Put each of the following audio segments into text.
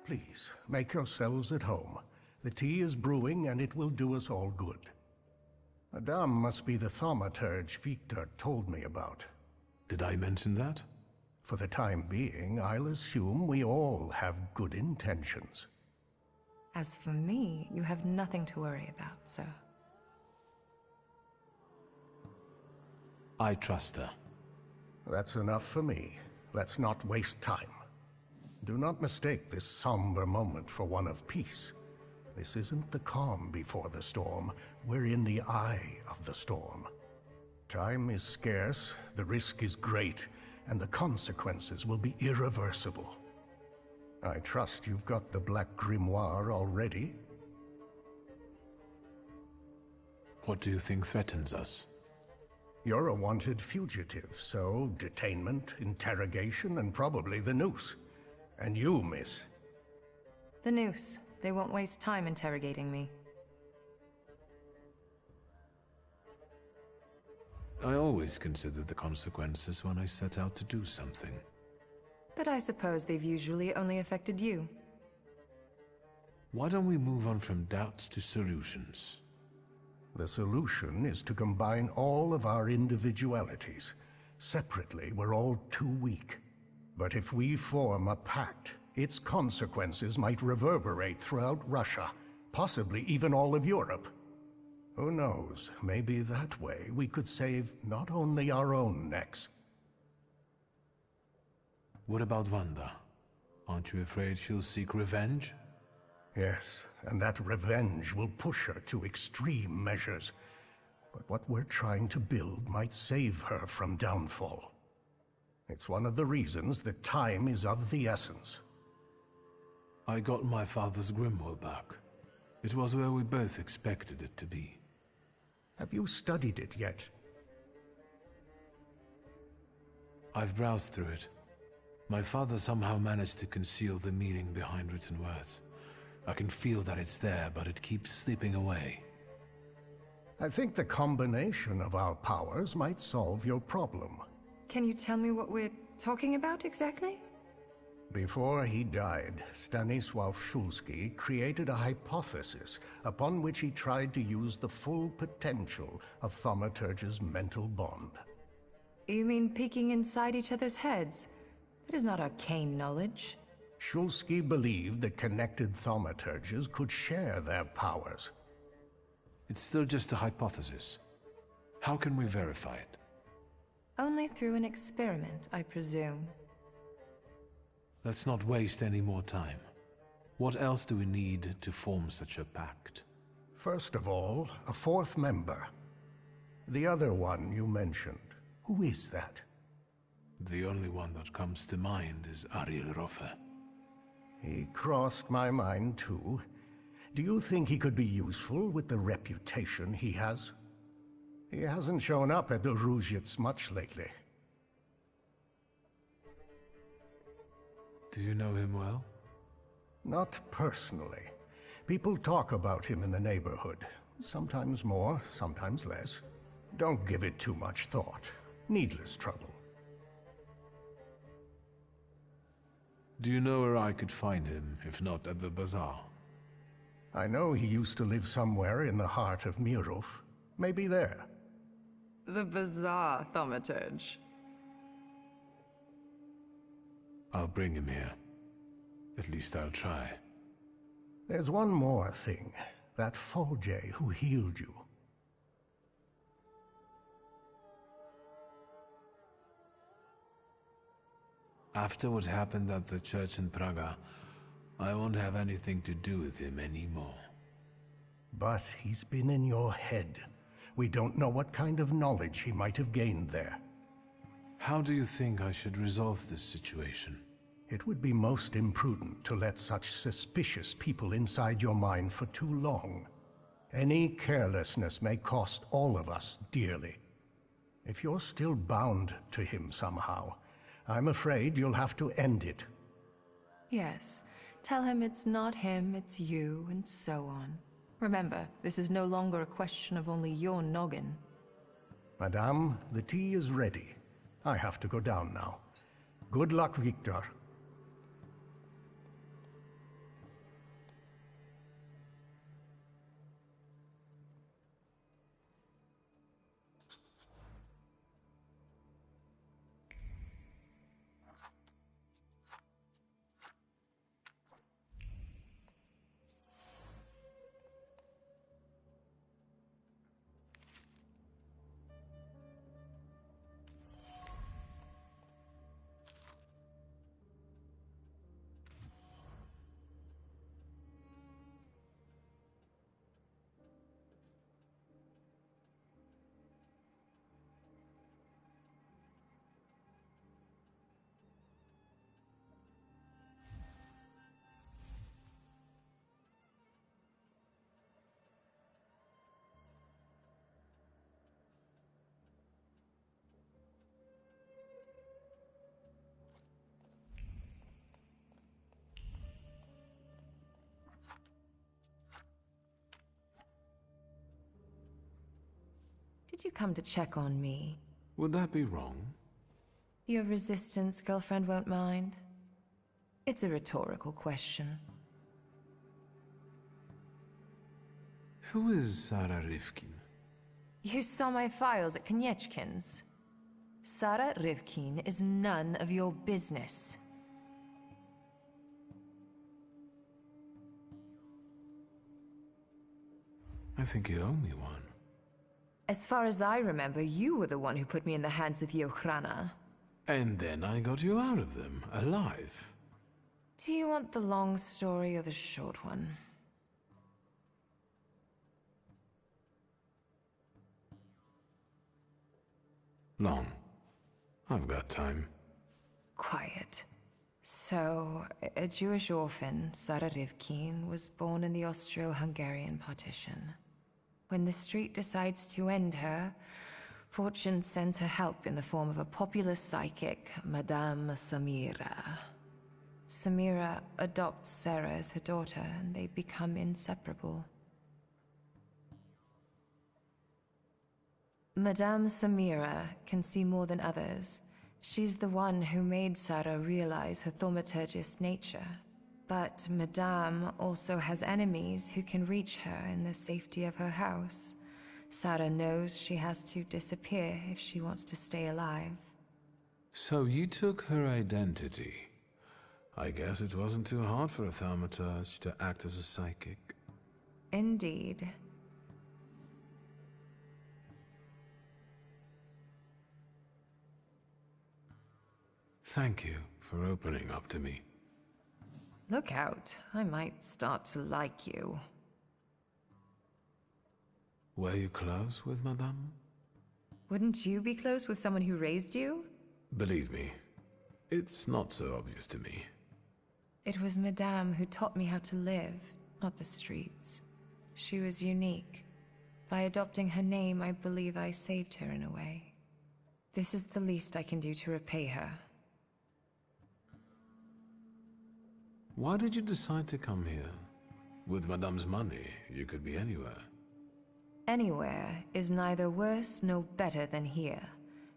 Please, make yourselves at home. The tea is brewing and it will do us all good. Madame must be the Thaumaturge Victor told me about. Did I mention that? For the time being, I'll assume we all have good intentions. As for me, you have nothing to worry about, sir. I trust her. That's enough for me. Let's not waste time. Do not mistake this somber moment for one of peace. This isn't the calm before the storm. We're in the eye of the storm. Time is scarce, the risk is great, and the consequences will be irreversible. I trust you've got the Black Grimoire already? What do you think threatens us? You're a wanted fugitive, so detainment, interrogation, and probably the noose. And you, miss? The noose. They won't waste time interrogating me. I always consider the consequences when I set out to do something. But I suppose they've usually only affected you. Why don't we move on from doubts to solutions? The solution is to combine all of our individualities. Separately, we're all too weak. But if we form a pact, its consequences might reverberate throughout Russia, possibly even all of Europe. Who knows, maybe that way we could save not only our own necks. What about Wanda? Aren't you afraid she'll seek revenge? Yes, and that revenge will push her to extreme measures. But what we're trying to build might save her from downfall. It's one of the reasons that time is of the essence. I got my father's grimoire back. It was where we both expected it to be. Have you studied it yet? I've browsed through it. My father somehow managed to conceal the meaning behind written words. I can feel that it's there, but it keeps slipping away. I think the combination of our powers might solve your problem. Can you tell me what we're talking about exactly? Before he died, Stanisław Szulski created a hypothesis upon which he tried to use the full potential of Thaumaturge's mental bond. You mean peeking inside each other's heads? That is not arcane knowledge. Szulski believed that connected Thaumaturges could share their powers. It's still just a hypothesis. How can we verify it? Only through an experiment, I presume. Let's not waste any more time. What else do we need to form such a pact? First of all, a fourth member. The other one you mentioned. Who is that? The only one that comes to mind is Ariel Rofe. He crossed my mind too. Do you think he could be useful with the reputation he has? He hasn't shown up at the Ruzhitz much lately. Do you know him well? Not personally. People talk about him in the neighborhood. Sometimes more, sometimes less. Don't give it too much thought. Needless trouble. Do you know where I could find him, if not at the bazaar? I know he used to live somewhere in the heart of Mirov. Maybe there. The bazaar, Thaumaturge. I'll bring him here. At least I'll try. There's one more thing. That Folje who healed you. After what happened at the church in Praga, I won't have anything to do with him anymore. But he's been in your head. We don't know what kind of knowledge he might have gained there. How do you think I should resolve this situation? It would be most imprudent to let such suspicious people inside your mind for too long. Any carelessness may cost all of us dearly. If you're still bound to him somehow, I'm afraid you'll have to end it. Yes. Tell him it's not him, it's you, and so on. Remember, this is no longer a question of only your noggin. Madame, the tea is ready. I have to go down now. Good luck, Victor. Did you come to check on me? Would that be wrong? Your resistance girlfriend won't mind. It's a rhetorical question. Who is Sarah Rivkin? You saw my files at Konieczkin's. Sarah Rivkin is none of your business. I think you owe me one. As far as I remember, you were the one who put me in the hands of the Ochrana. And then I got you out of them, alive. Do you want the long story or the short one? Long. I've got time. Quiet. So, a Jewish orphan, Sarah Rivkin, was born in the Austro-Hungarian partition. When the street decides to end her, fortune sends her help in the form of a popular psychic, Madame Samira. Samira adopts Sarah as her daughter, and they become inseparable. Madame Samira can see more than others. She's the one who made Sarah realize her thaumaturgist nature. But Madame also has enemies who can reach her in the safety of her house. Sarah knows she has to disappear if she wants to stay alive. So you took her identity. I guess it wasn't too hard for a Thaumaturge to act as a psychic. Indeed. Thank you for opening up to me. Look out, I might start to like you. Were you close with Madame? Wouldn't you be close with someone who raised you? Believe me, it's not so obvious to me. It was Madame who taught me how to live, not the streets. She was unique. By adopting her name, I believe I saved her in a way. This is the least I can do to repay her. Why did you decide to come here? With Madame's money, you could be anywhere. Anywhere is neither worse nor better than here,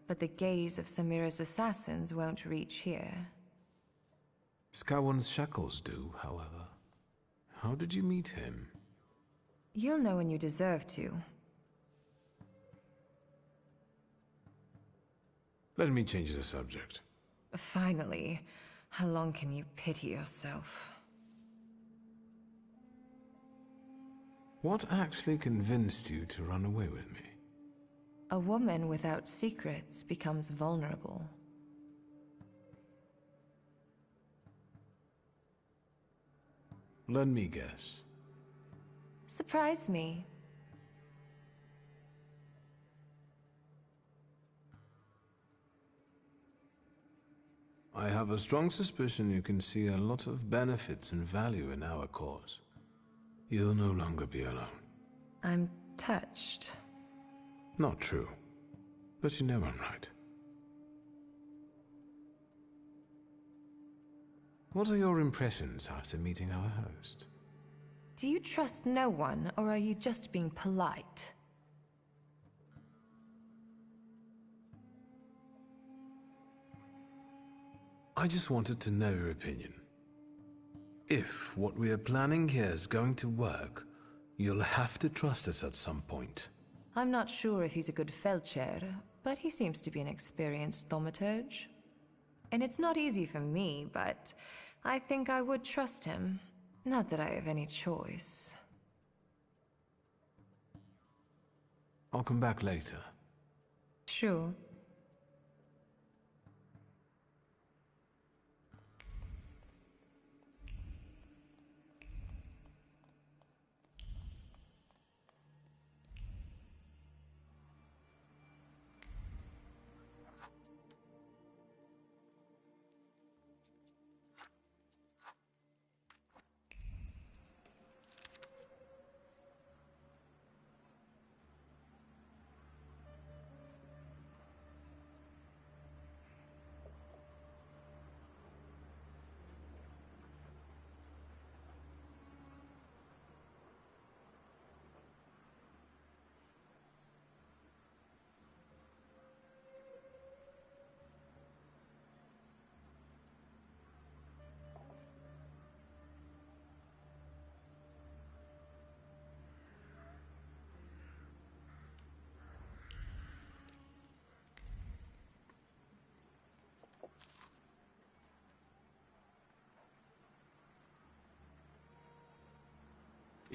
but the gaze of Samira's assassins won't reach here. Scowan's shackles do, however. How did you meet him? You'll know when you deserve to. Let me change the subject. Finally, how long can you pity yourself? What actually convinced you to run away with me? A woman without secrets becomes vulnerable. Let me guess. Surprise me. I have a strong suspicion you can see a lot of benefits and value in our cause. You'll no longer be alone. I'm touched. Not true, but you know I'm right. What are your impressions after meeting our host? Do you trust no one, or are you just being polite? I just wanted to know your opinion. If what we are planning here is going to work, you'll have to trust us at some point. I'm not sure if he's a good Feldchair, but he seems to be an experienced Thaumaturge. And it's not easy for me, but I think I would trust him. Not that I have any choice. I'll come back later. Sure.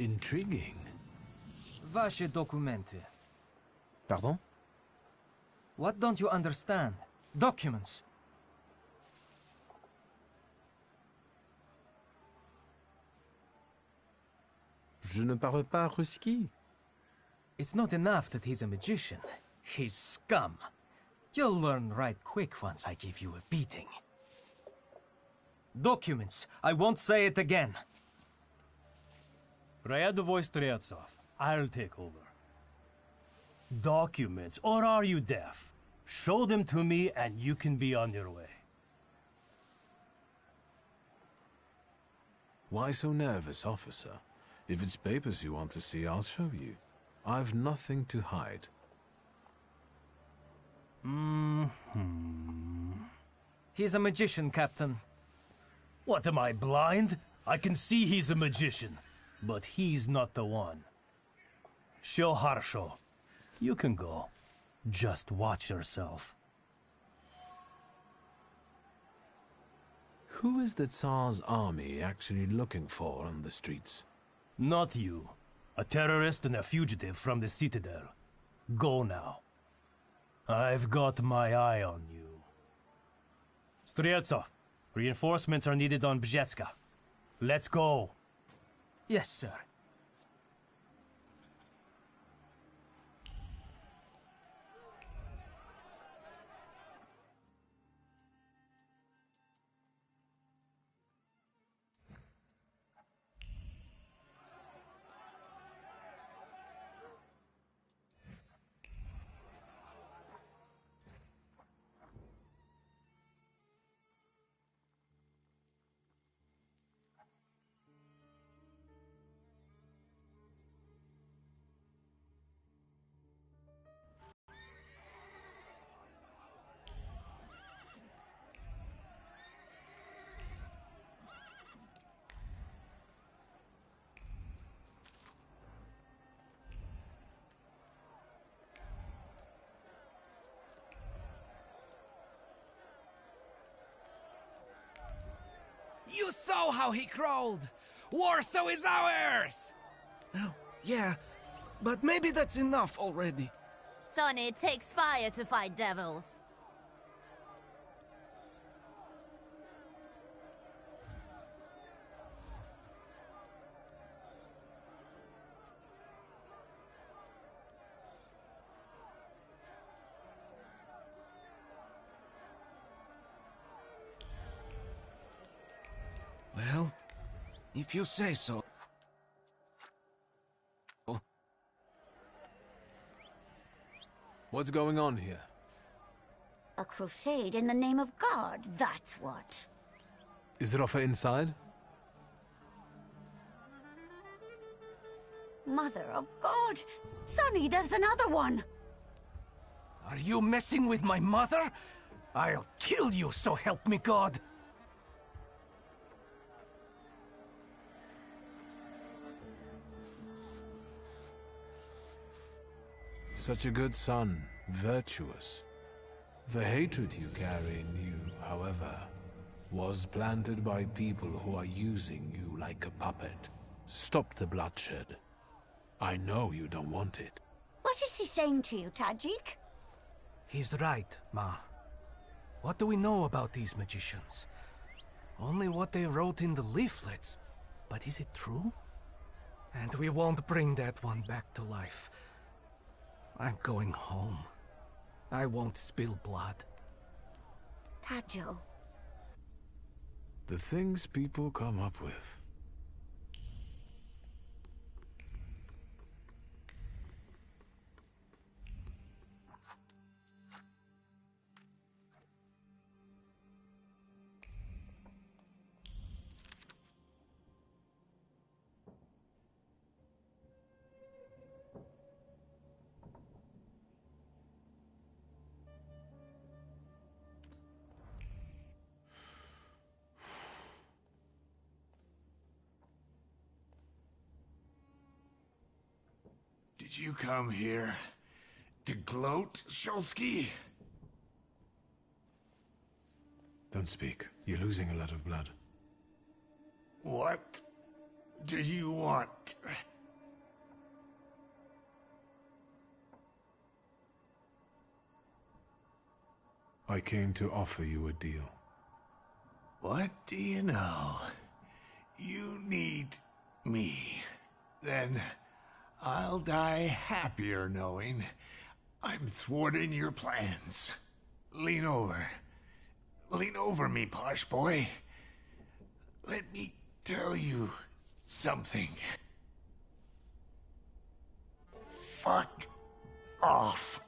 Intriguing. Vaše dokumenty. Pardon? What don't you understand? Documents. Je ne parle pas ruski. It's not enough that he's a magician. He's scum. You'll learn right quick once I give you a beating. Documents. I won't say it again. Рядовой Стрельцов, I'll take over. Documents, or are you deaf? Show them to me and you can be on your way. Why so nervous, officer? If it's papers you want to see, I'll show you. I've nothing to hide. He's a magician, Captain. What, am I blind? I can see he's a magician, but he's not the one. Всё хорошо. You can go. Just watch yourself. Who is the Tsar's army actually looking for on the streets? Not you. A terrorist and a fugitive from the Citadel. Go now. I've got my eye on you. Streltsov, reinforcements are needed on Bzetska. Let's go. Yes, sir. You saw how he crawled! Warsaw is ours! Well, yeah, but maybe that's enough already. Son, it takes fire to fight devils. Well, if you say so. What's going on here? A crusade in the name of God, that's what. Is Rafa inside? Mother of God! Sonny, there's another one! Are you messing with my mother? I'll kill you, so help me God! Such a good son, virtuous. The hatred you carry in you, however, was planted by people who are using you like a puppet. Stop the bloodshed. I know you don't want it. What is he saying to you, Tajik? He's right, Ma. What do we know about these magicians? Only what they wrote in the leaflets. But is it true? And we won't bring that one back to life. I'm going home. I won't spill blood. Tajo. The things people come up with. Did you come here to gloat, Shulsky? Don't speak. You're losing a lot of blood. What do you want? I came to offer you a deal. What do you know? You need me. Then I'll die happier knowing I'm thwarting your plans. Lean over. Lean over me, posh boy. Let me tell you something. Fuck off.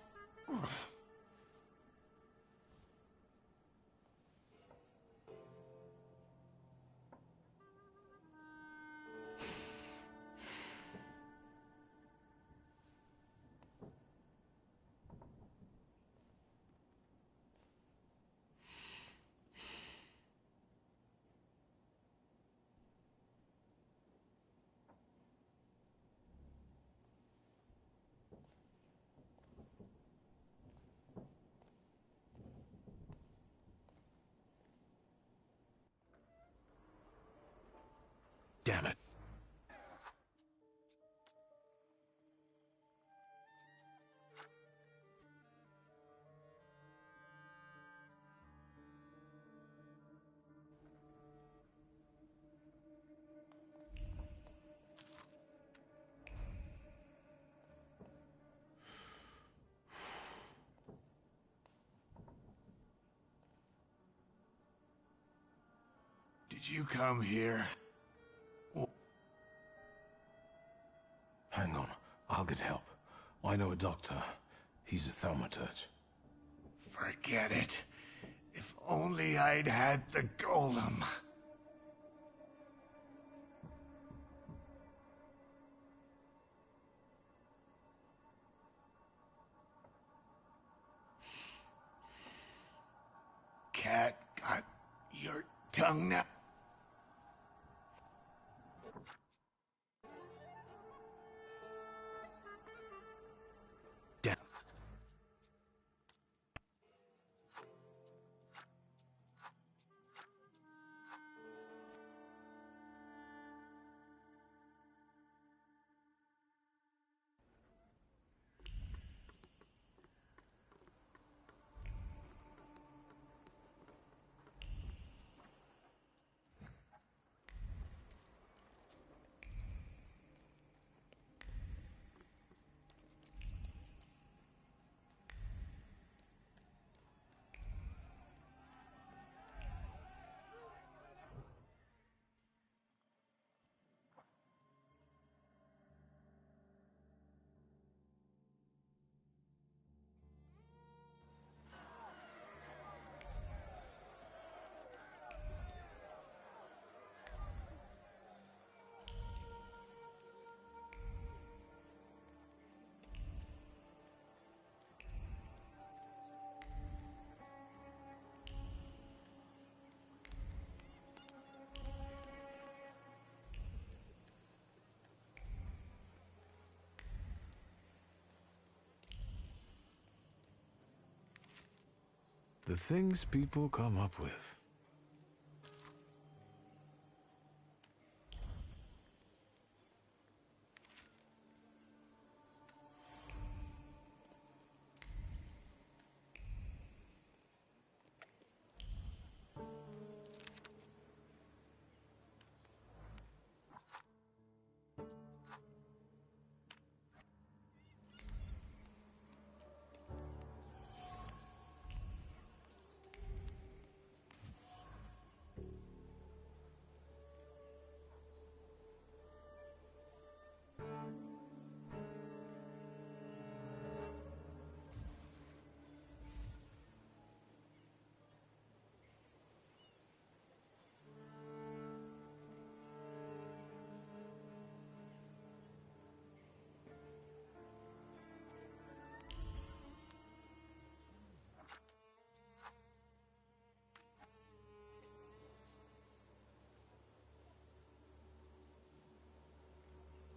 Damn it. Did you come here? Hang on, I'll get help. I know a doctor. He's a Thaumaturge. Forget it. If only I'd had the golem. Cat got your tongue now. Damn. The things people come up with.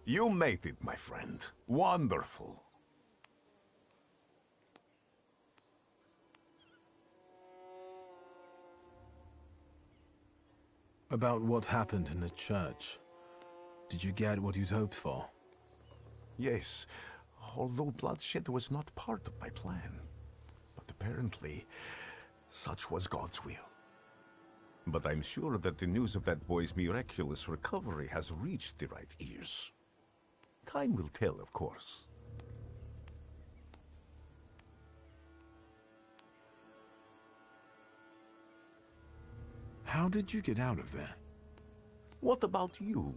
You made it, my friend. Wonderful. About what happened in the church. Did you get what you'd hoped for? Yes, although bloodshed was not part of my plan. But apparently, Such was God's will. But I'm sure that the news of that boy's miraculous recovery has reached the right ears. Time will tell, of course. How did you get out of there? What about you?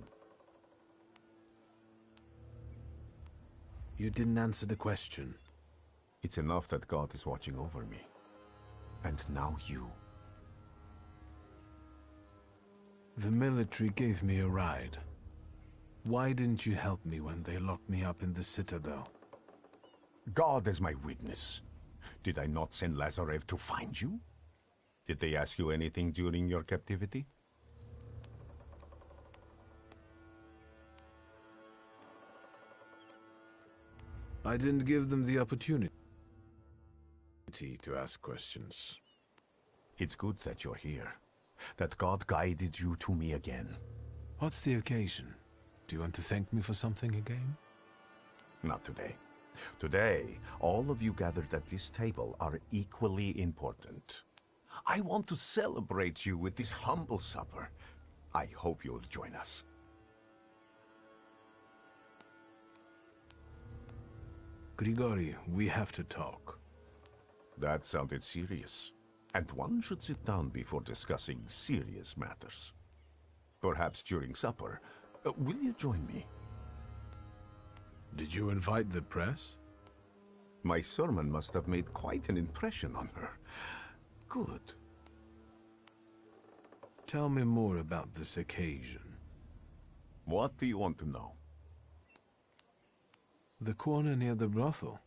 You didn't answer the question. It's enough that God is watching over me. And now you. The military gave me a ride. Why didn't you help me when they locked me up in the Citadel? God is my witness. Did I not send Lazarev to find you? Did they ask you anything during your captivity? I didn't give them the opportunity to ask questions. It's good that you're here. That God guided you to me again. What's the occasion? Do you want to thank me for something again? Not today. Today, all of you gathered at this table are equally important. I want to celebrate you with this humble supper. I hope you'll join us. Grigori, we have to talk. That sounded serious. And one should sit down before discussing serious matters. Perhaps during supper. Will you join me? Did you invite the press? My sermon must have made quite an impression on her. Good. Tell me more about this occasion. What do you want to know? The corner near the brothel.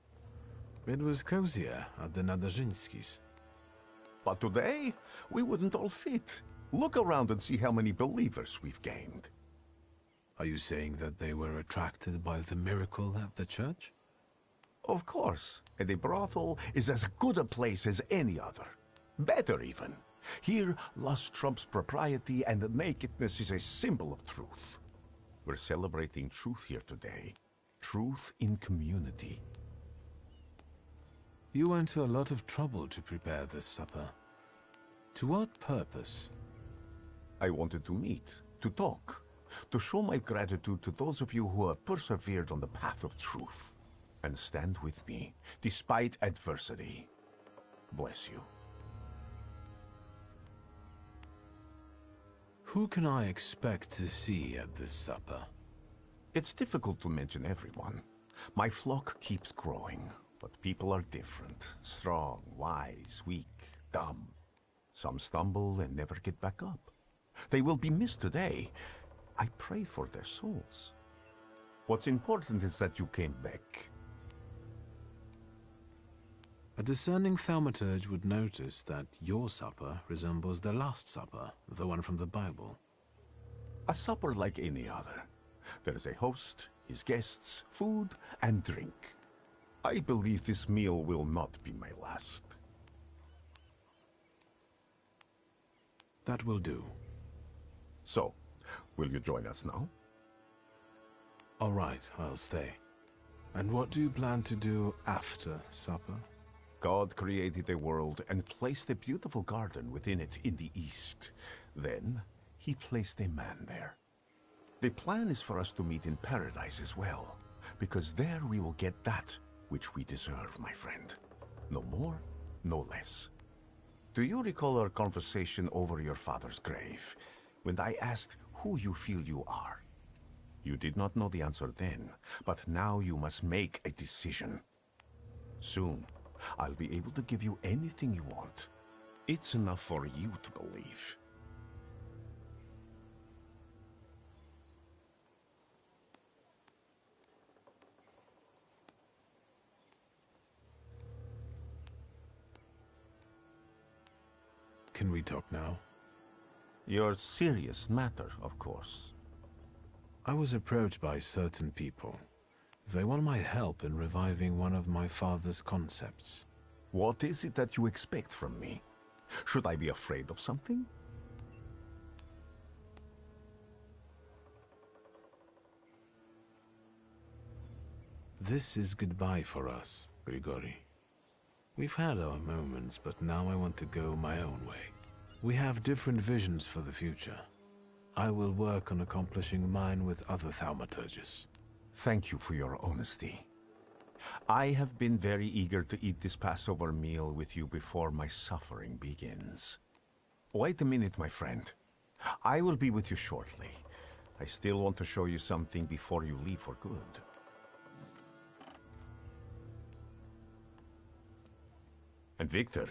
It was cozier at the Nadazhinskis. But today, we wouldn't all fit. Look around and see how many believers we've gained. Are you saying that they were attracted by the miracle at the church? Of course. And a brothel is as good a place as any other. Better even. Here, lust trumps propriety, and nakedness is a symbol of truth. We're celebrating truth here today. Truth in community. You went to a lot of trouble to prepare this supper. To what purpose? I wanted to meet, to talk, to show my gratitude to those of you who have persevered on the path of truth, and stand with me, despite adversity. Bless you. Who can I expect to see at this supper? It's difficult to mention everyone. My flock keeps growing. But people are different. Strong, wise, weak, dumb. Some stumble and never get back up. They will be missed today. I pray for their souls. What's important is that you came back. A discerning Thaumaturge would notice that your supper resembles the Last Supper, the one from the Bible. A supper like any other. There is a host, his guests, food, and drink. I believe this meal will not be my last. That will do. So, will you join us now? All right, I'll stay. And what do you plan to do after supper? God created a world and placed a beautiful garden within it in the east. Then, he placed a man there. The plan is for us to meet in paradise as well, because there we will get that which we deserve, my friend. No more, no less. Do you recall our conversation over your father's grave, when I asked who you feel you are? You did not know the answer then, but now you must make a decision. Soon, I'll be able to give you anything you want. It's enough for you to believe. Can we talk now? Your serious matter, of course. I was approached by certain people. They want my help in reviving one of my father's concepts. What is it that you expect from me? Should I be afraid of something? This is goodbye for us, Grigori. We've had our moments, but now I want to go my own way. We have different visions for the future. I will work on accomplishing mine with other Thaumaturges. Thank you for your honesty. I have been very eager to eat this Passover meal with you before my suffering begins. Wait a minute, my friend. I will be with you shortly. I still want to show you something before you leave for good. And Victor,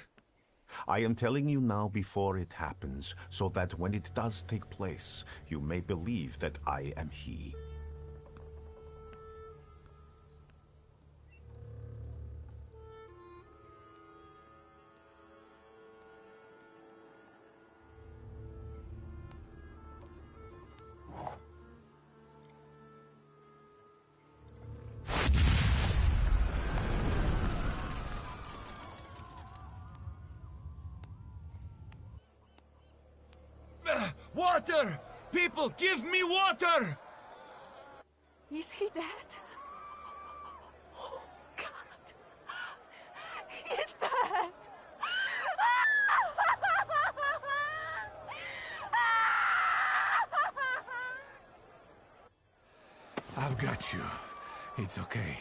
I am telling you now before it happens, so that when it does take place, you may believe that I am he. Water! People, give me water! Is he dead? Oh, God. He's dead! I've got you. It's okay.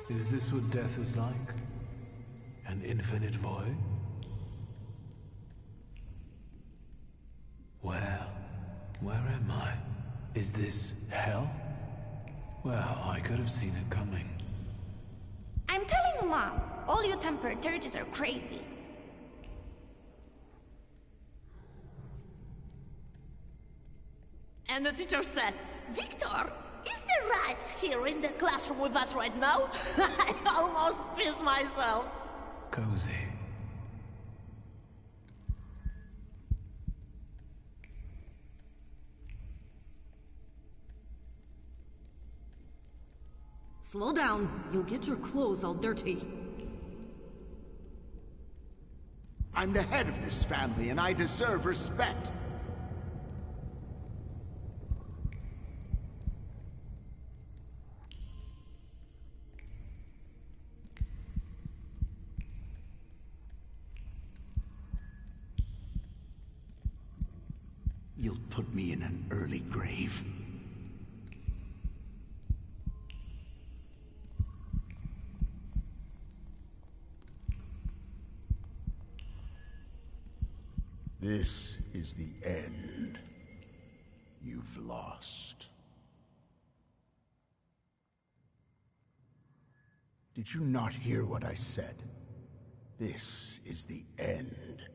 Is this what death is like? An infinite void? Where am I? Is this hell? Well, I could have seen it coming. I'm telling Mom, all you Thaumaturges are crazy. And the teacher said, Victor, is there rats here in the classroom with us right now? I almost pissed myself. Cozy. Slow down. You'll get your clothes all dirty. I'm the head of this family, and I deserve respect. You'll put me in an early grave. This is the end. You've lost. Did you not hear what I said? This is the end.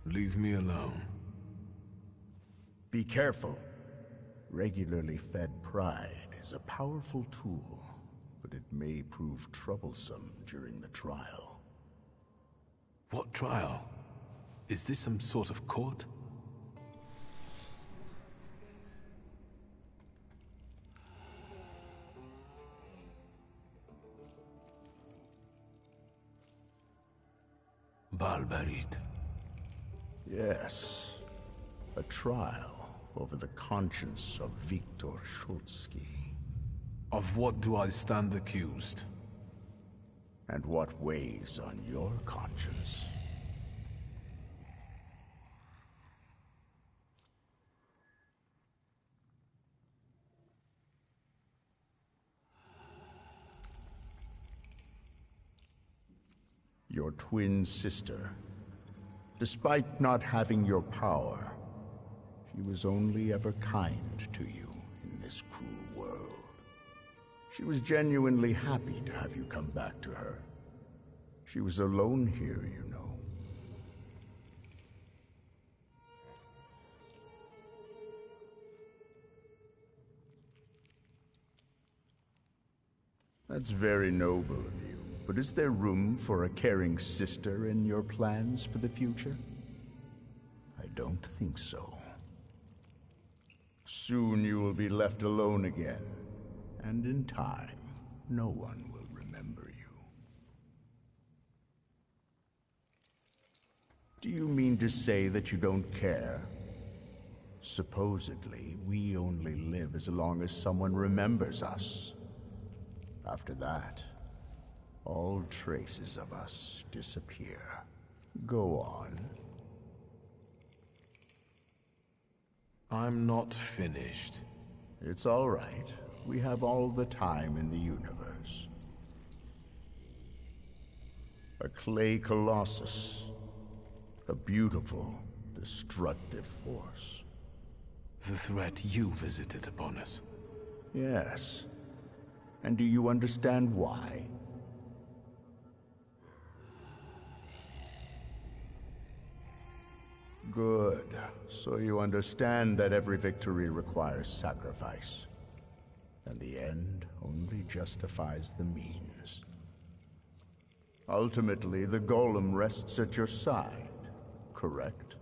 Leave me alone. Be careful. Regularly fed pride is a powerful tool, but it may prove troublesome during the trial. What trial? Is this some sort of court? Barbarit. Yes. A trial over the conscience of Viktor Shulsky. Of what do I stand accused? And what weighs on your conscience? Your twin sister. Despite not having your power, she was only ever kind to you in this cruel world. She was genuinely happy to have you come back to her. She was alone here, you know. That's very noble of you. But is there room for a caring sister in your plans for the future? I don't think so. Soon you will be left alone again, and in time, no one will remember you. Do you mean to say that you don't care? Supposedly, we only live as long as someone remembers us. After that, all traces of us disappear. Go on. I'm not finished. It's all right. We have all the time in the universe. A clay colossus. A beautiful, destructive force. The threat you visited upon us. Yes. And do you understand why? Good. So you understand that every victory requires sacrifice. And the end only justifies the means. Ultimately, the golem rests at your side, correct?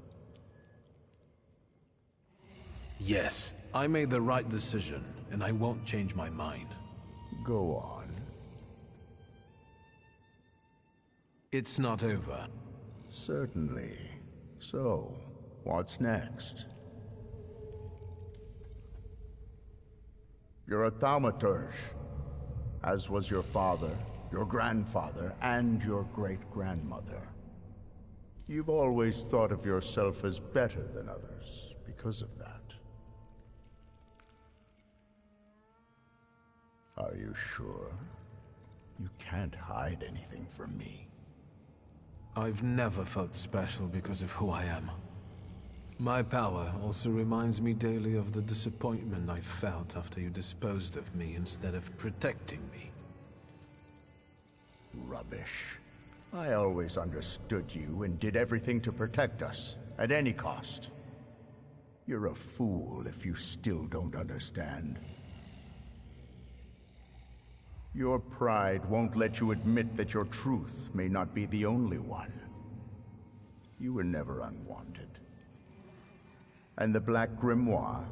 Yes, I made the right decision, and I won't change my mind. Go on. It's not over. Certainly. So, what's next? You're a Thaumaturge, as was your father, your grandfather, and your great-grandmother. You've always thought of yourself as better than others because of that. Are you sure? You can't hide anything from me. I've never felt special because of who I am. My power also reminds me daily of the disappointment I felt after you disposed of me instead of protecting me. Rubbish. I always understood you and did everything to protect us, at any cost. You're a fool if you still don't understand. Your pride won't let you admit that your truth may not be the only one. You were never unwanted. And the Black Grimoire,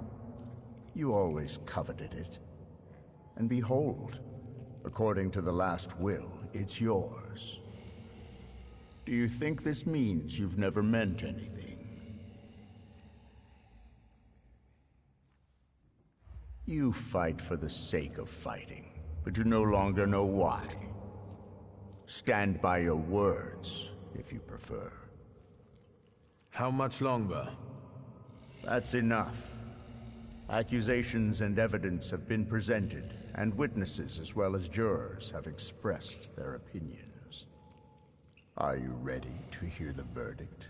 you always coveted it. And behold, according to the last will, it's yours. Do you think this means you've never meant anything? You fight for the sake of fighting, but you no longer know why. Stand by your words, if you prefer. How much longer? That's enough. Accusations and evidence have been presented, and witnesses as well as jurors have expressed their opinions. Are you ready to hear the verdict?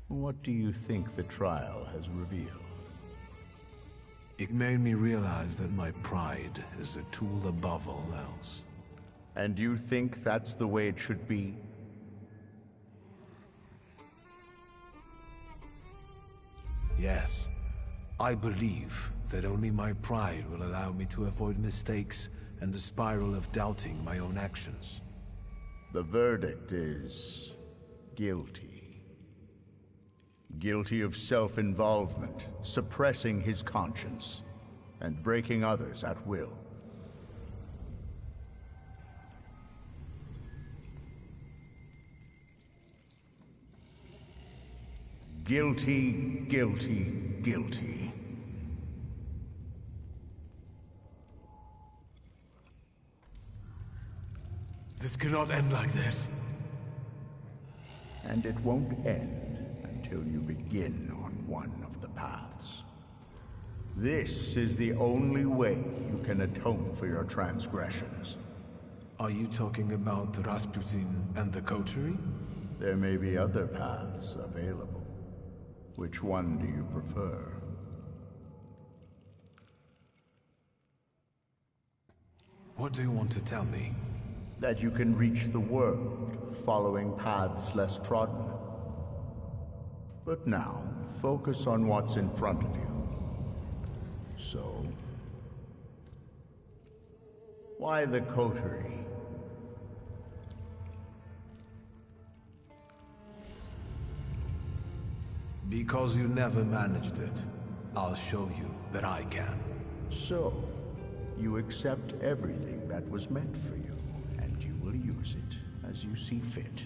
What do you think the trial has revealed? It made me realize that my pride is a tool above all else. And you think that's the way it should be? Yes. I believe that only my pride will allow me to avoid mistakes and the spiral of doubting my own actions. The verdict is guilty. Guilty of self-involvement, suppressing his conscience, and breaking others at will. Guilty, guilty, guilty. This cannot end like this. And it won't end until you begin on one of the paths. This is the only way you can atone for your transgressions. Are you talking about Rasputin and the coterie? There may be other paths available. Which one do you prefer? What do you want to tell me? That you can reach the world, following paths less trodden. But now, focus on what's in front of you. So, why the coterie? Because you never managed it. I'll show you that I can. So, you accept everything that was meant for you, and you will use it as you see fit.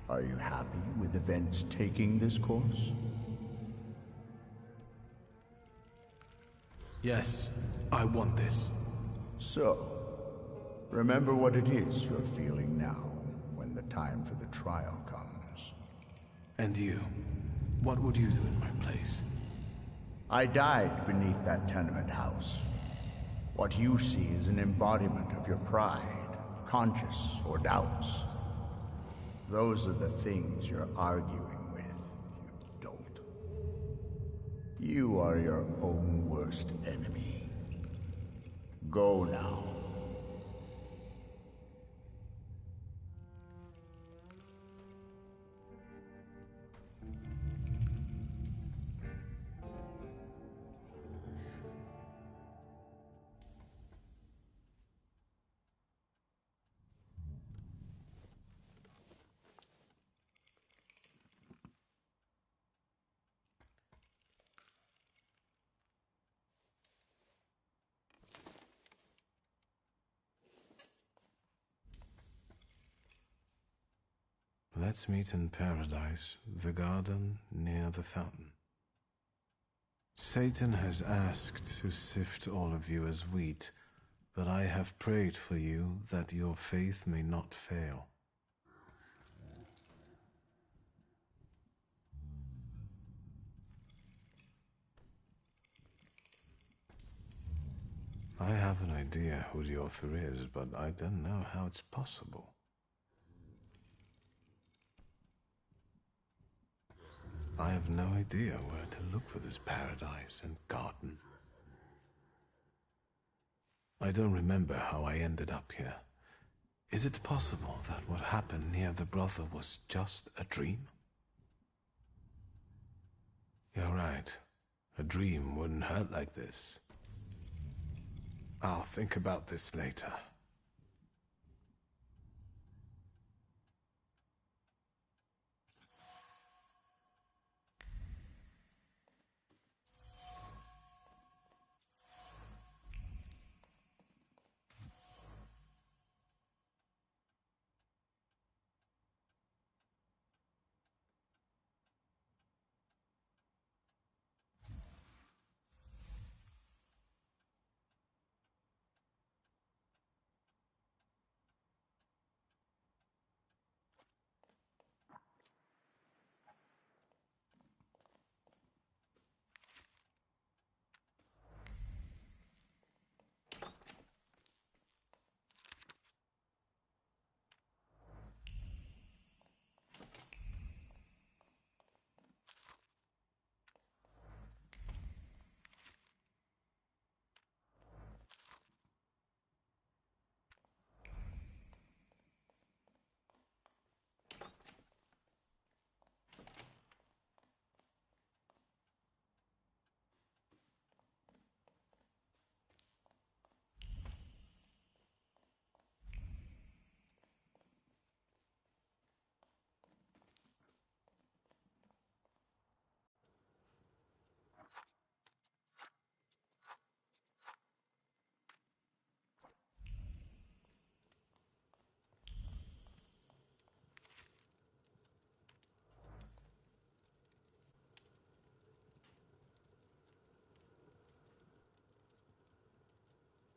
Are you happy with events taking this course? Yes, I want this. So, remember what it is you're feeling now, when the time for the trial comes. And you? What would you do in my place? I died beneath that tenement house. What you see is an embodiment of your pride, conscious or doubts. Those are the things you're arguing with, you dolt. You are your own worst enemy. Go now. Let's meet in paradise, the garden near the fountain. Satan has asked to sift all of you as wheat, but I have prayed for you that your faith may not fail. I have an idea who the author is, but I don't know how it's possible. I have no idea where to look for this paradise and garden. I don't remember how I ended up here. Is it possible that what happened near the brothel was just a dream? You're right. A dream wouldn't hurt like this. I'll think about this later.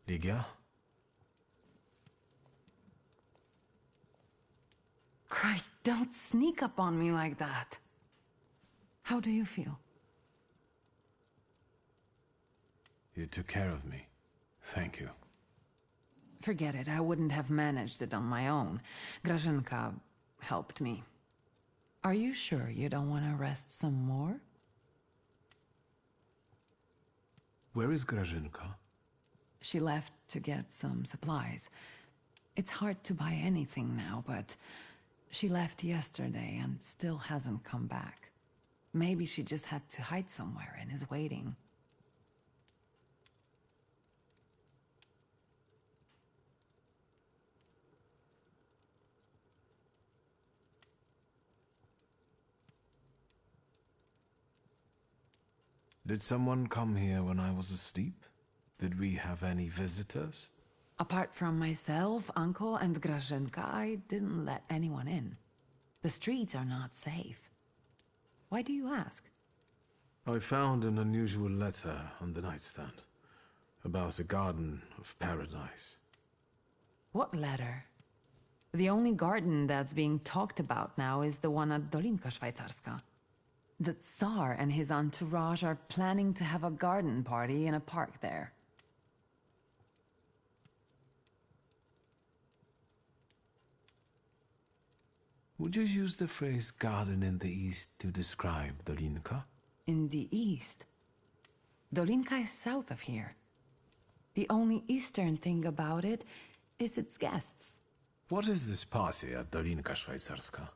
Ligia? Christ, don't sneak up on me like that. How do you feel? You took care of me. Thank you. Forget it, I wouldn't have managed it on my own. Grażynka helped me. Are you sure you don't want to rest some more? Where is Grażynka? She left to get some supplies. It's hard to buy anything now, but she left yesterday and still hasn't come back. Maybe she just had to hide somewhere and is waiting. Did someone come here when I was asleep? Did we have any visitors? Apart from myself, Uncle, and Grażynka, I didn't let anyone in. The streets are not safe. Why do you ask? I found an unusual letter on the nightstand about a garden of paradise. What letter? The only garden that's being talked about now is the one at Dolinka Szwajcarska. The Tsar and his entourage are planning to have a garden party in a park there. Would you use the phrase garden in the east to describe Dolinka? In the east? Dolinka is south of here. The only eastern thing about it is its guests. What is this party at Dolinka Szwajcarska?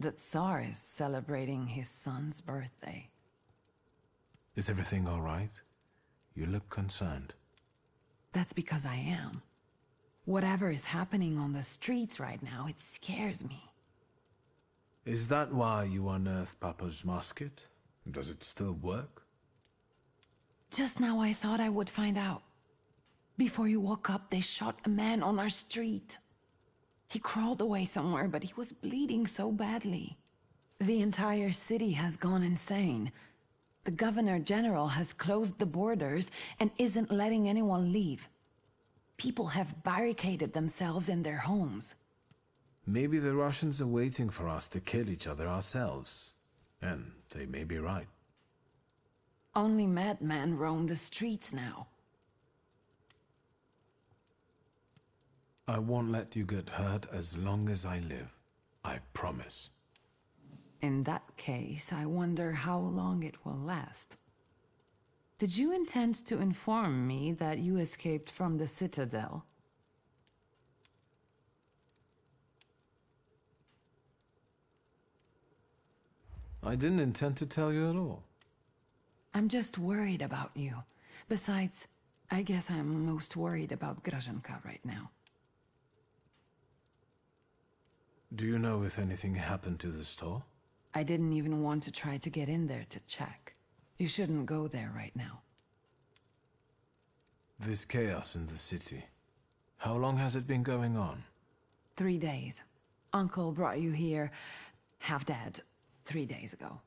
The Tsar is celebrating his son's birthday. Is everything all right? You look concerned. That's because I am. Whatever is happening on the streets right now, it scares me. Is that why you unearthed Papa's musket? Does it still work? Just now I thought I would find out. Before you woke up, they shot a man on our street. He crawled away somewhere, but he was bleeding so badly. The entire city has gone insane. The Governor General has closed the borders and isn't letting anyone leave. People have barricaded themselves in their homes. Maybe the Russians are waiting for us to kill each other ourselves. And they may be right. Only madmen roam the streets now. I won't let you get hurt as long as I live. I promise. In that case, I wonder how long it will last. Did you intend to inform me that you escaped from the Citadel? I didn't intend to tell you at all. I'm just worried about you. Besides, I guess I'm most worried about Grażynka right now. Do you know if anything happened to the store? I didn't even want to try to get in there to check. You shouldn't go there right now. This chaos in the city. How long has it been going on? 3 days. Uncle brought you here, half dead, 3 days ago.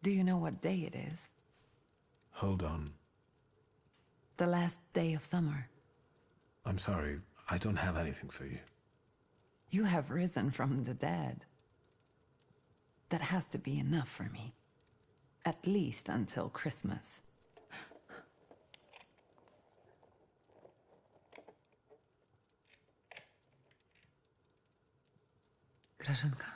Do you know what day it is? Hold on. The last day of summer. I'm sorry, I don't have anything for you. You have risen from the dead. That has to be enough for me. At least until Christmas. Grażynka.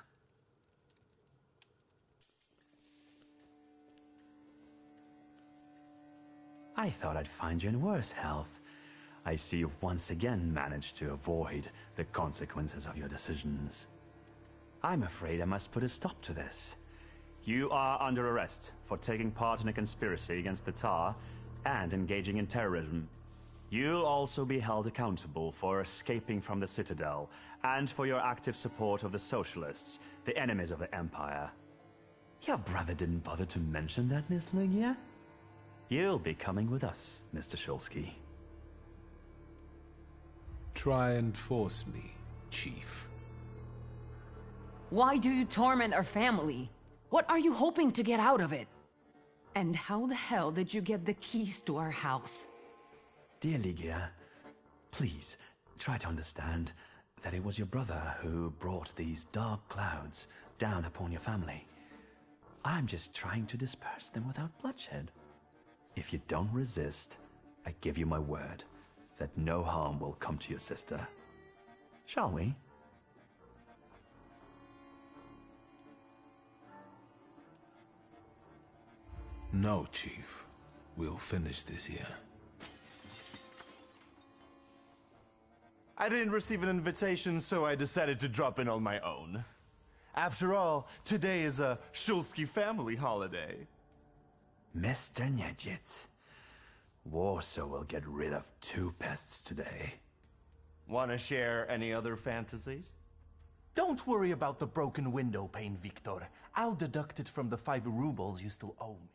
I thought I'd find you in worse health. I see you've once again managed to avoid the consequences of your decisions. I'm afraid I must put a stop to this. You are under arrest for taking part in a conspiracy against the Tsar and engaging in terrorism. You'll also be held accountable for escaping from the Citadel and for your active support of the Socialists, the enemies of the Empire. Your brother didn't bother to mention that, Miss Ligia? You'll be coming with us, Mr. Shulsky. Try and force me, Chief. Why do you torment our family? What are you hoping to get out of it? And how the hell did you get the keys to our house? Dear Ligia, please try to understand that it was your brother who brought these dark clouds down upon your family. I'm just trying to disperse them without bloodshed. If you don't resist, I give you my word that no harm will come to your sister. Shall we? No, Chief. We'll finish this here. I didn't receive an invitation, so I decided to drop in on my own. After all, today is a Shulsky family holiday. Mr. Niedzitz, Warsaw will get rid of 2 pests today. Want to share any other fantasies? Don't worry about the broken window pane, Victor. I'll deduct it from the 5 rubles you still owe me.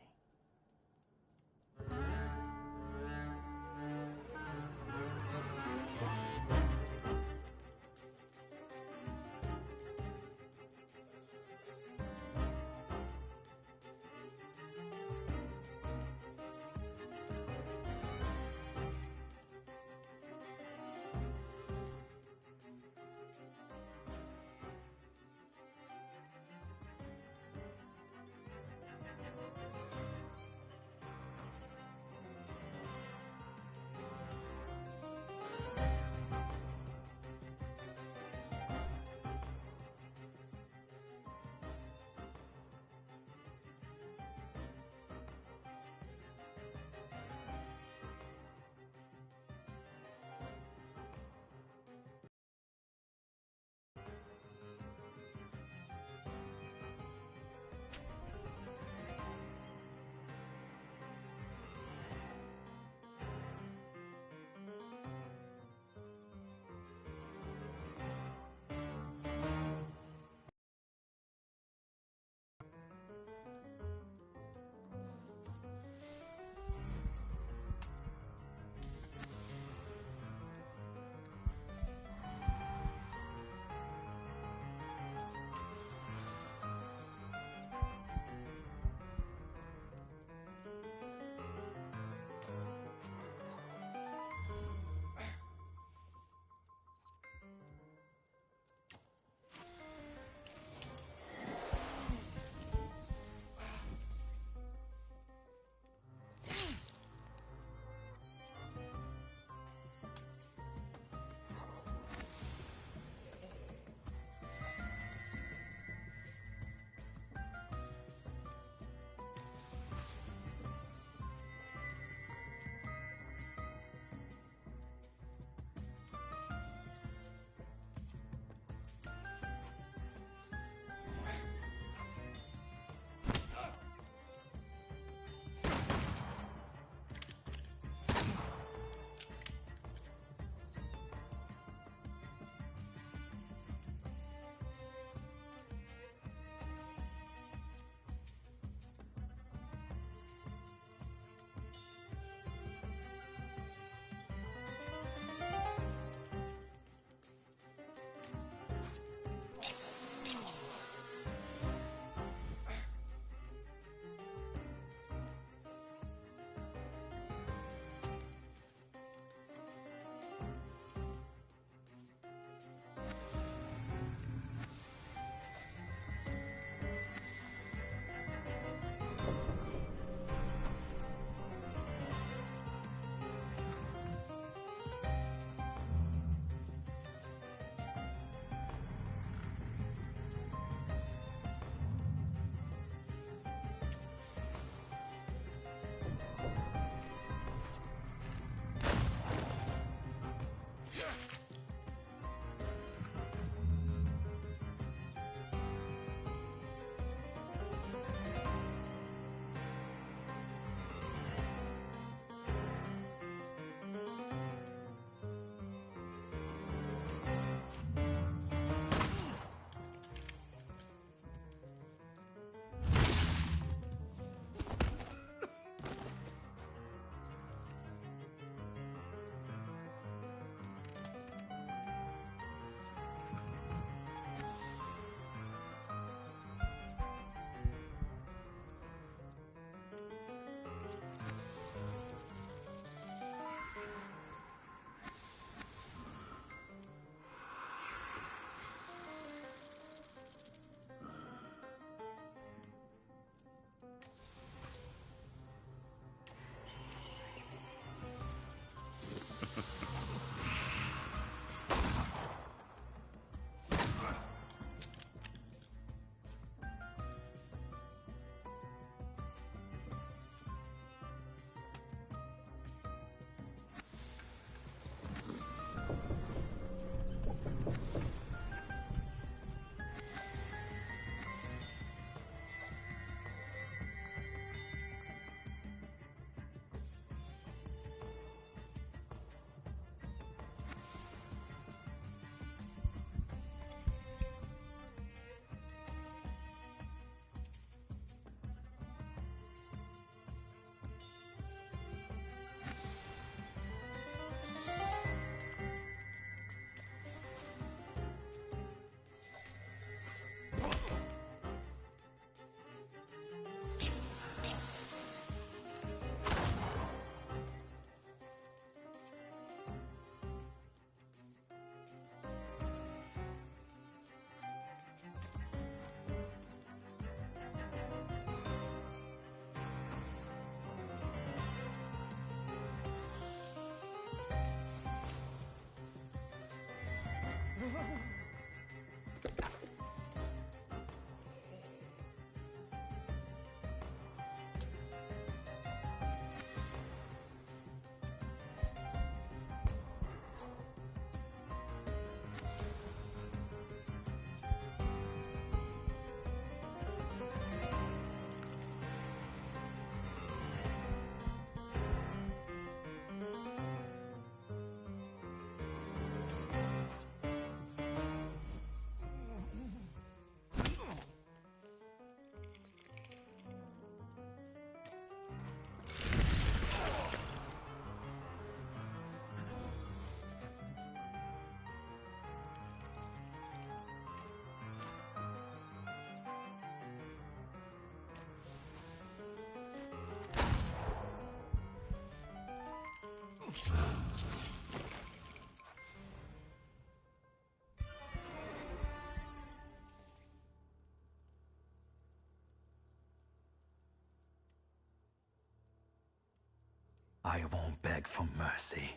I won't beg for mercy,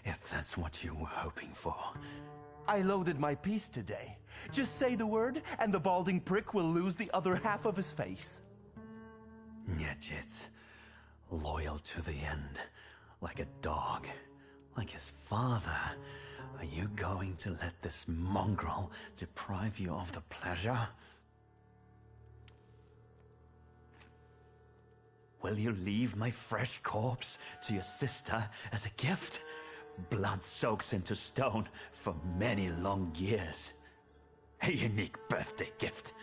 if that's what you were hoping for. I loaded my piece today. Just say the word, and the balding prick will lose the other half of his face. Nyejit, loyal to the end, like a dog, like his father. Are you going to let this mongrel deprive you of the pleasure? Will you leave my fresh corpse to your sister as a gift? Blood soaks into stone for many long years. A unique birthday gift.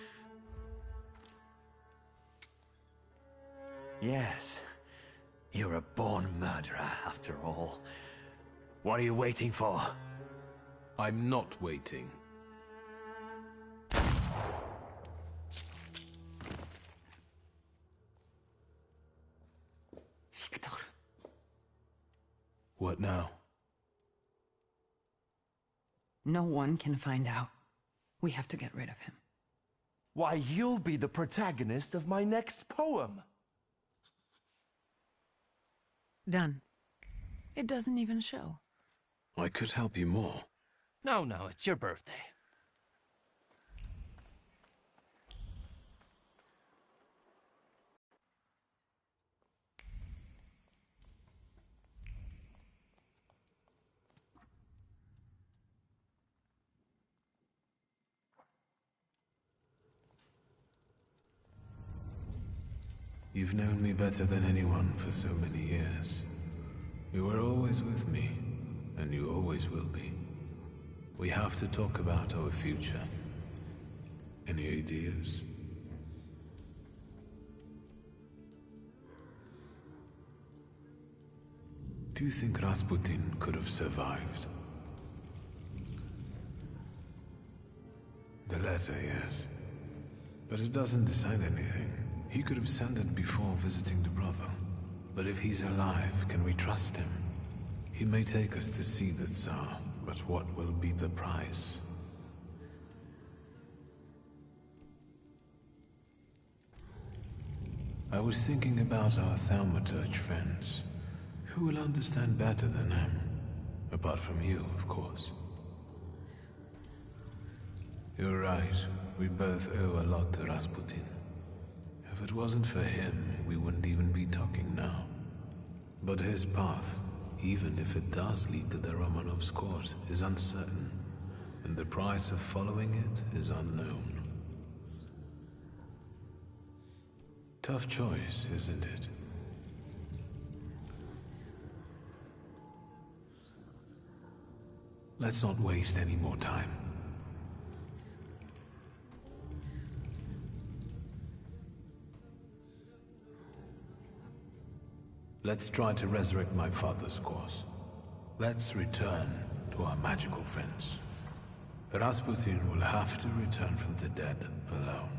Yes, you're a born murderer after all. What are you waiting for? I'm not waiting. Victor. What now? No one can find out. We have to get rid of him. Why, you'll be the protagonist of my next poem. Done. It doesn't even show. I could help you more. No, it's your birthday. You've known me better than anyone for so many years. You were always with me, and you always will be. We have to talk about our future. Any ideas? Do you think Rasputin could have survived? The letter, yes. But it doesn't decide anything. He could have sent it before visiting the brother. But if he's alive, can we trust him? He may take us to see the Tsar, but what will be the price? I was thinking about our Thaumaturge friends. Who will understand better than him? Apart from you, of course. You're right. We both owe a lot to Rasputin. If it wasn't for him, we wouldn't even be talking now. But his path, even if it does lead to the Romanovs' court, is uncertain, and the price of following it is unknown. Tough choice, isn't it? Let's not waste any more time. Let's try to resurrect my father's cause. Let's return to our magical friends. Rasputin will have to return from the dead alone.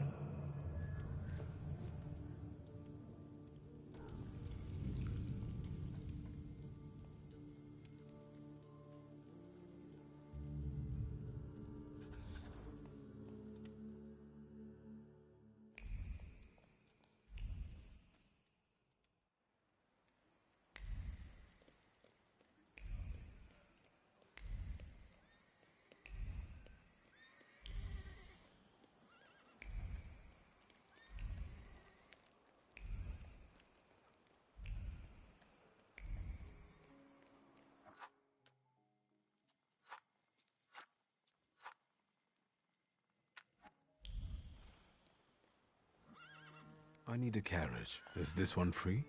I need a carriage. Is this one free?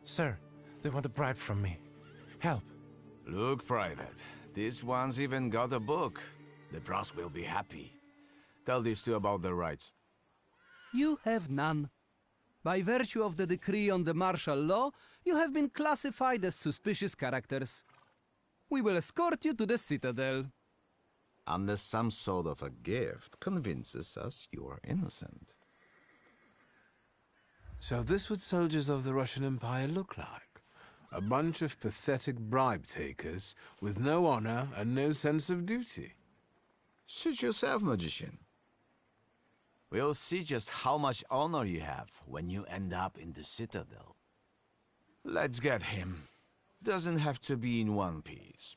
Sir, they want a bribe from me. Help. Look, Private. This one's even got a book. The boss will be happy. Tell these two about their rights. You have none. By virtue of the decree on the martial law, you have been classified as suspicious characters. We will escort you to the Citadel. Unless some sort of a gift convinces us you are innocent. So this what soldiers of the Russian Empire look like. A bunch of pathetic bribe takers with no honor and no sense of duty. Suit yourself, magician. We'll see just how much honor you have when you end up in the Citadel. Let's get him. Doesn't have to be in one piece.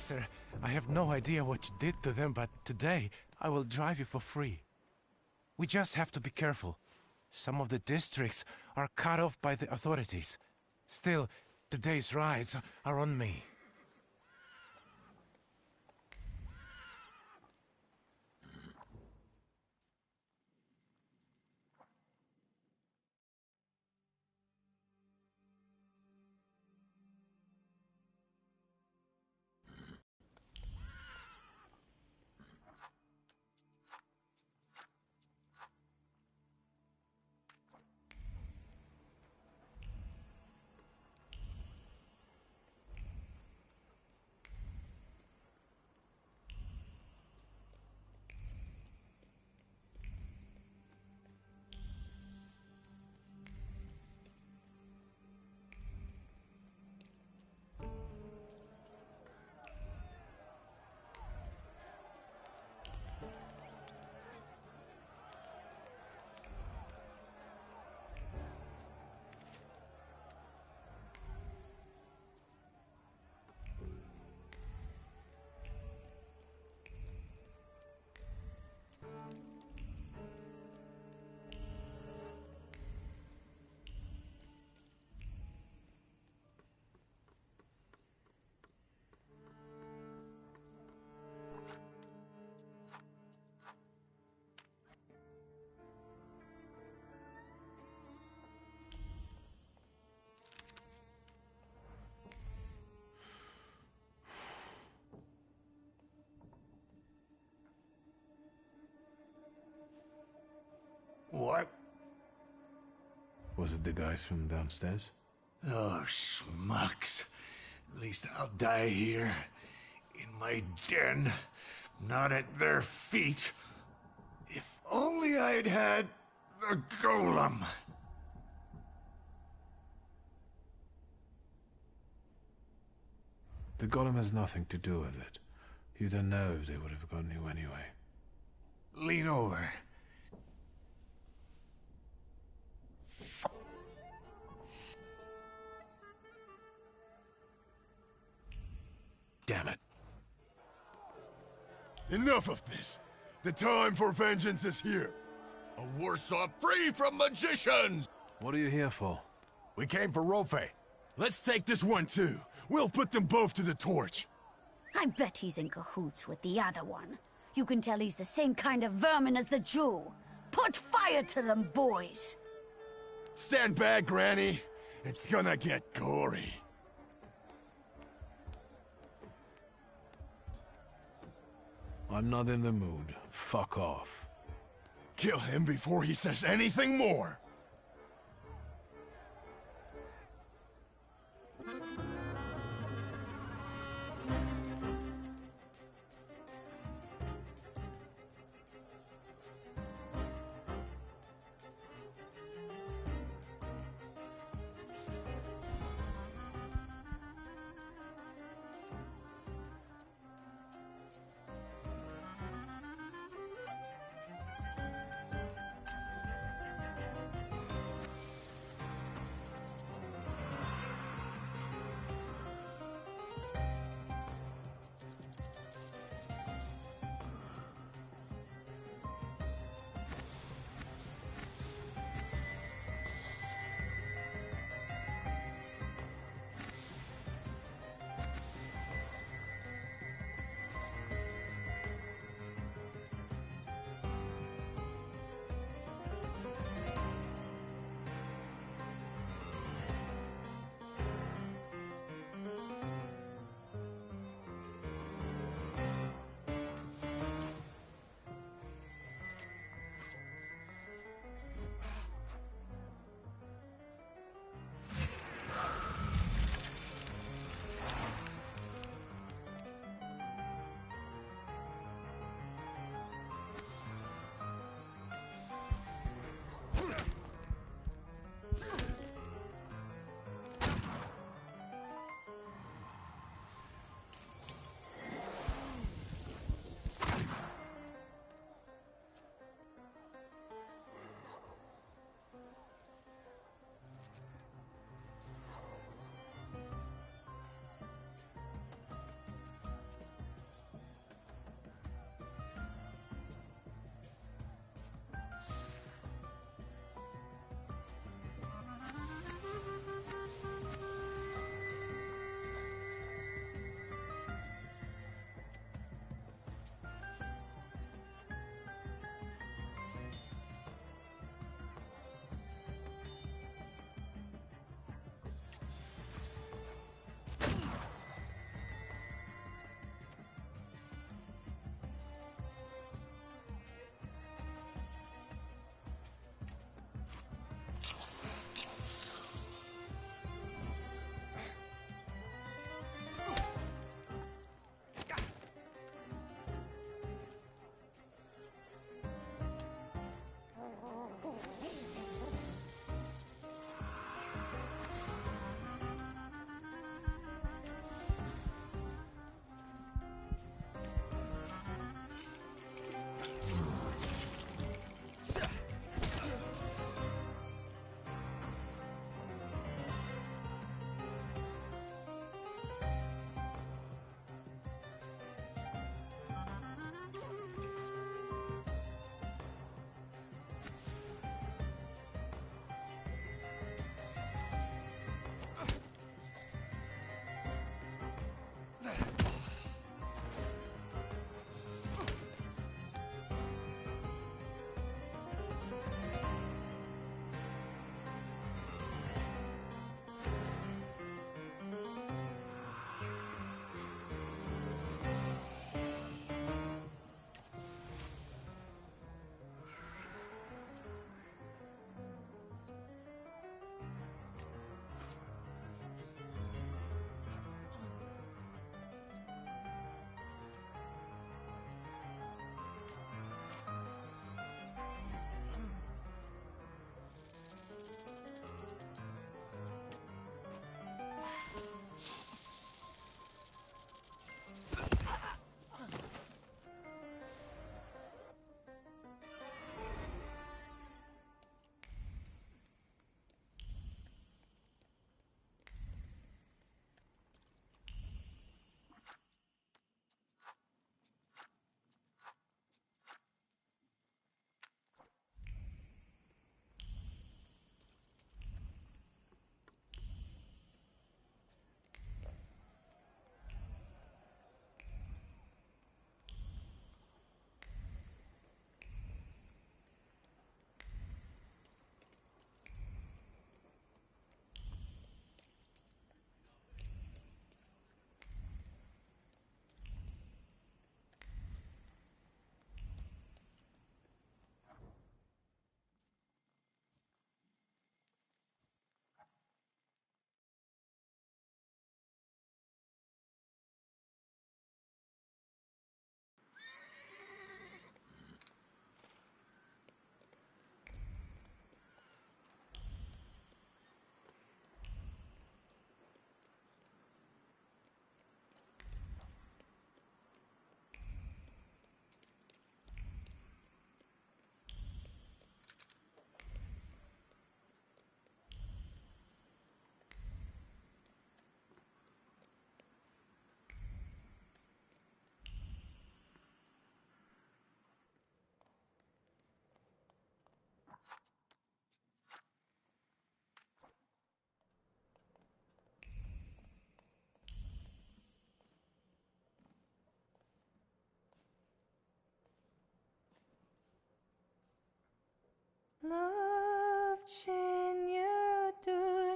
Sir, I have no idea what you did to them, but today I will drive you for free. We just have to be careful. Some of the districts are cut off by the authorities. Still, today's rides are on me. What? Was it the guys from downstairs? Oh, schmucks. At least I'll die here. In my den. Not at their feet. If only I'd had the golem. The golem has nothing to do with it. You don't know if they would have gotten you anyway. Lean over. Damn it. Enough of this. The time for vengeance is here. A Warsaw free from magicians! What are you here for? We came for Rofe. Let's take this one too. We'll put them both to the torch. I bet he's in cahoots with the other one. You can tell he's the same kind of vermin as the Jew. Put fire to them, boys! Stand back, Granny. It's gonna get gory. I'm not in the mood. Fuck off. Kill him before he says anything more.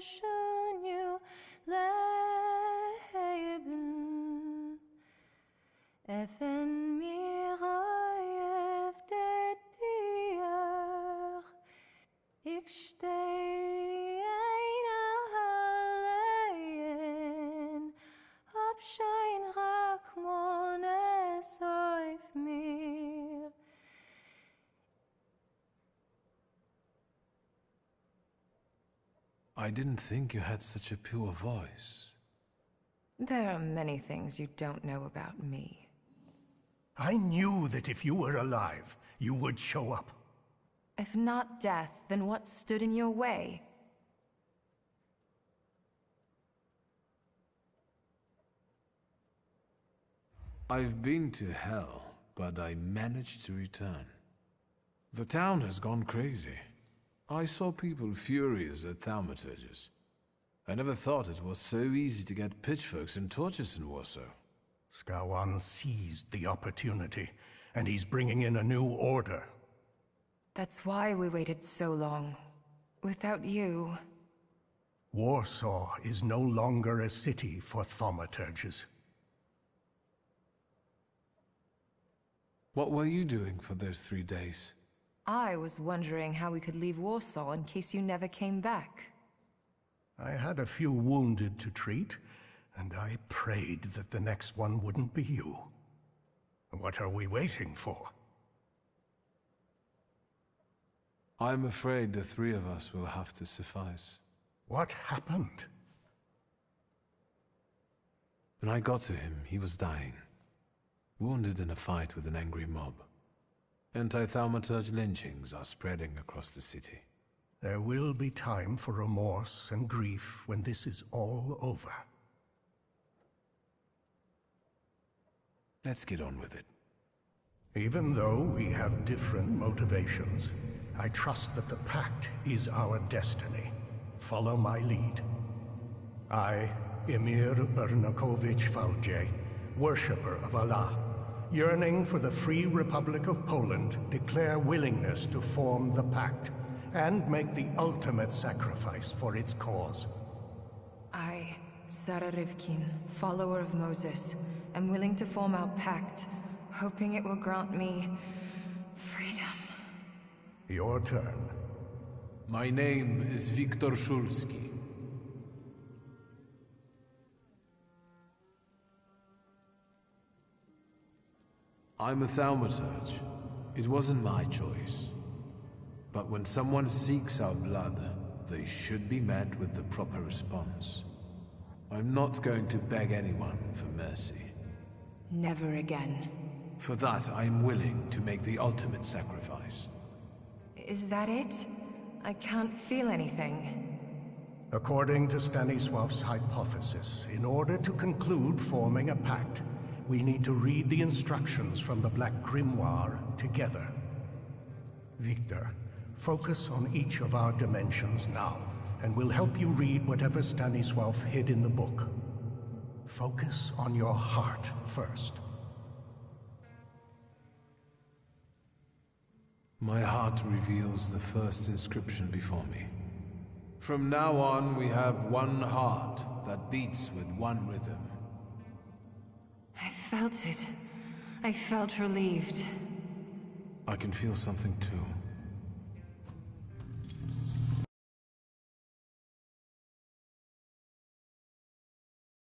شون لهيبن Efen mir auf der Tür. Ich steh allein, hab schein Rachmones auf mir. I didn't think you had such a pure voice. There are many things you don't know about me. I knew that if you were alive, you would show up. If not death, then what stood in your way? I've been to hell, but I managed to return. The town has gone crazy. I saw people furious at Thaumaturges. I never thought it was so easy to get pitchforks and torches in Warsaw. Skawan seized the opportunity, and he's bringing in a new order. That's why we waited so long. Without you... Warsaw is no longer a city for Thaumaturges. What were you doing for those 3 days? I was wondering how we could leave Warsaw in case you never came back. I had a few wounded to treat, and I prayed that the next one wouldn't be you. What are we waiting for? I'm afraid the 3 of us will have to suffice. What happened? When I got to him, he was dying. Wounded in a fight with an angry mob. Anti-Thaumaturge lynchings are spreading across the city. There will be time for remorse and grief when this is all over. Let's get on with it. Even though we have different motivations, I trust that the Pact is our destiny. Follow my lead. I, Emir Bernakovich Falje, worshipper of Allah, yearning for the Free Republic of Poland, declare willingness to form the Pact and make the ultimate sacrifice for its cause. I, Sarah Rivkin, follower of Moses, am willing to form our pact, hoping it will grant me freedom. Your turn. My name is Viktor Szulski. I'm a Thaumaturge. It wasn't my choice. But when someone seeks our blood, they should be met with the proper response. I'm not going to beg anyone for mercy. Never again. For that, I'm willing to make the ultimate sacrifice. Is that it? I can't feel anything. According to Stanisław's hypothesis, in order to conclude forming a pact, we need to read the instructions from the Black Grimoire together. Victor, focus on each of our dimensions now, and we'll help you read whatever Stanisław hid in the book. Focus on your heart first. My heart reveals the first inscription before me. From now on, we have one heart that beats with one rhythm. I felt it. I felt relieved. I can feel something too.